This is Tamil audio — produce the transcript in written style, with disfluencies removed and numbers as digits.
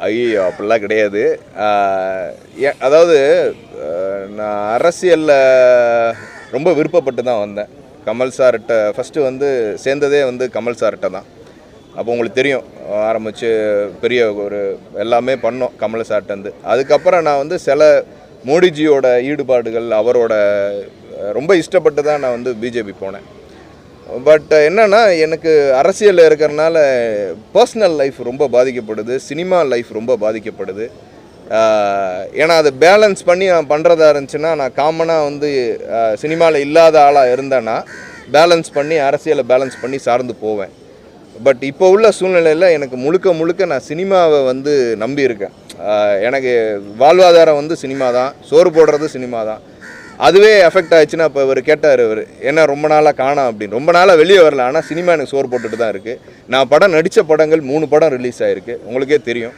ஐயோ அப்படிலாம் கிடையாது. அதாவது நான் அரசியலில் ரொம்ப விருப்பப்பட்டு தான் வந்தேன். கமல் சார்கிட்ட ஃபஸ்ட்டு வந்து சேர்ந்ததே வந்து கமல் சார்கிட்ட தான். அப்போ உங்களுக்கு தெரியும், ஆரம்பித்து பெரிய ஒரு எல்லாமே பண்ணோம் கமல் சார்கிட்டருந்து. அதுக்கப்புறம் நான் வந்து சில மோடிஜியோட ஈடுபாடுகள் அவரோட ரொம்ப இஷ்டப்பட்டு தான் நான் வந்து பிஜேபி போனேன். பட் என்னென்னா எனக்கு அரசியலில் இருக்கிறனால பர்சனல் லைஃப் ரொம்ப பாதிக்கப்படுது, சினிமா லைஃப் ரொம்ப பாதிக்கப்படுது. ஏன்னா அதை பேலன்ஸ் பண்ணி நான் பண்ணுறதா இருந்துச்சுன்னா, நான் காமனாக வந்து சினிமாவில் இல்லாத ஆளாக இருந்தேன்னா பேலன்ஸ் பண்ணி அரசியலை பேலன்ஸ் பண்ணி சார்ந்து போவேன். பட் இப்போ உள்ள சூழ்நிலையில் எனக்கு முழுக்க நான் சினிமாவை வந்து நம்பியிருக்கேன். எனக்கு வாழ்வாதாரம் வந்து சினிமா தான், சோறு போடுறது சினிமா தான். அதுவே எஃபெக்ட் ஆயிடுச்சுன்னா, இப்போ இவர் கேட்டார், இவர் என்ன ரொம்ப நாளாக காணோம் அப்படின்னு. ரொம்ப நாளாக வெளியே வரல, ஆனால் சினிமா எனக்கு சோறு போட்டுட்டு தான் இருக்குது. நான் நடித்த படங்கள் 3 படம் ரிலீஸ் ஆகிருக்கு, உங்களுக்கே தெரியும்.